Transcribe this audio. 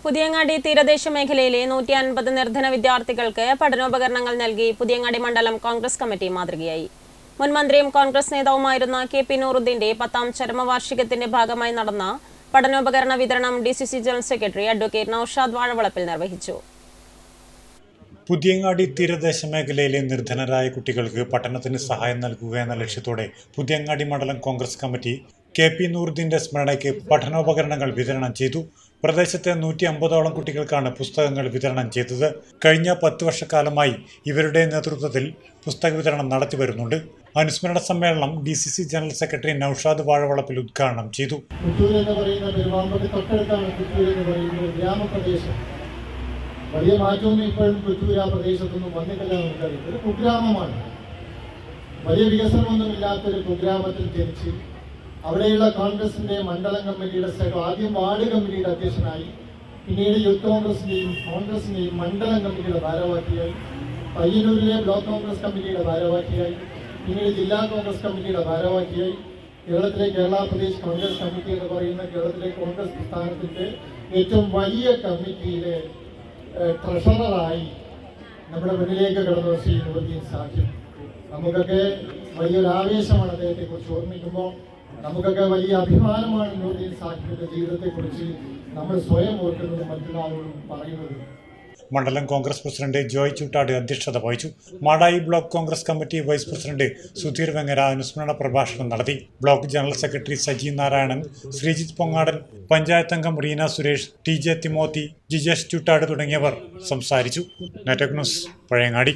പുതിയങ്ങാടി തീരദേശ മേഖലയിലെ 150 നിർധന വിദ്യാർത്ഥികൾക്ക് പഠനോപകരണങ്ങൾ നൽകി പുതിയങ്ങാടി മണ്ഡലം കോൺഗ്രസ് കമ്മിറ്റി മാതൃകയായി. മുൻ മന്ത്രിയും കോൺഗ്രസ് നേതാവുമായിരുന്ന KP നൂറുദ്ദീന്റെ 10ാം ചരമവാർഷികത്തിന്റെ ഭാഗമായി നടന്ന പഠനോപകരണ വിതരണം DCC general secretary advocate Naushad Vazhavalappil നിർവഹിച്ചു. പുതിയങ്ങാടി തീരദേശ മേഖലയിലെ നിർധനരായ കുട്ടികൾക്ക് പഠനത്തിന് സഹായം നൽകുക എന്ന ലക്ഷ്യത്തോടെ പുതിയങ്ങാടി മണ്ഡലം കോൺഗ്രസ് കമ്മിറ്റി KP നൂറുദ്ദീന്റെ സ്മരണയ്ക്ക് പഠനോപകരണങ്ങൾ വിതരണം ചെയ്തു. പ്രദേശത്തെ 150ഓളം കുട്ടികൾക്കാണ് പുസ്തകങ്ങൾ വിതരണം ചെയ്തത്. കഴിഞ്ഞ 10 വർഷക്കാലമായി ഇവരുടെ നേതൃത്വത്തിൽ പുസ്തക വിതരണം നടത്തിവരുന്നുണ്ട്. അനുസ്മരണ സമ്മേളനം DCC general secretary Naushad Vazhavalappil ഉദ്ഘാടനം ചെയ്തു. വലിയ മാറ്റമൊന്നും ഇപ്പോഴും പുത്തൂർ ആ പ്രദേശത്തൊന്നും വന്നിട്ടില്ല. നമുക്കറിയാം, ഒരു കുഗ്രാമമാണ്. വലിയ വികസനമൊന്നുമില്ലാത്തൊരു കുഗ്രാമത്തിൽ ജനിച്ച് അവിടെയുള്ള കോൺഗ്രസിന്റെ മണ്ഡലം കമ്മിറ്റിയുടെ ആദ്യം വാർഡ് കമ്മിറ്റിയുടെ അധ്യക്ഷനായി, പിന്നീട് യൂത്ത് കോൺഗ്രസിന്റെയും മണ്ഡലം കമ്മിറ്റിയുടെ ഭാരവാഹിയായി, പയ്യന്നൂരിലെ ബ്ലോക്ക് കോൺഗ്രസ് കമ്മിറ്റിയുടെ ഭാരവാഹിയായി, പിന്നീട് ജില്ലാ കോൺഗ്രസ് കമ്മിറ്റിയുടെ ഭാരവാഹിയായി, കേരളത്തിലെ കേരള പ്രദേശ് കോൺഗ്രസ് കമ്മിറ്റി എന്ന് പറയുന്ന കേരളത്തിലെ കോൺഗ്രസ് പ്രസ്ഥാനത്തിന്റെ ഏറ്റവും വലിയ കമ്മിറ്റിയിലെ ട്രഷററായി നമ്മുടെ മുന്നിലേക്ക് കടന്നു ശ്രീ നൂറുദ്ദീൻ സാഹിബ്. നമുക്കൊക്കെ വലിയൊരു ആവേശമാണ് അദ്ദേഹത്തെ കുറിച്ച് ഓർമ്മിക്കുമ്പോൾ. നമുക്കൊക്കെ വലിയ അഭിമാനമാണ് നൂറുദ്ദീൻ സാഹിബിന്റെ ജീവിതത്തെക്കുറിച്ച് നമ്മൾ സ്വയം ഓർക്കുന്നതും മറ്റൊരാളോടും പറയുന്നതും. മണ്ഡലം കോൺഗ്രസ് പ്രസിഡന്റ് ജോയ് ചൂട്ടാട് അധ്യക്ഷത വഹിച്ചു. Madayi block Congress committee vice president Sudheer Vengara അനുസ്മരണ പ്രഭാഷണം നടത്തി. Block general secretary Saji Narayanan, Sreejith Pongadan, panchayat അംഗം റീന സുരേഷ്, TJ തിമോത്തി, ജിജേഷ് ചൂട്ടാട് തുടങ്ങിയവർ സംസാരിച്ചു. Network news, Pazhayangadi.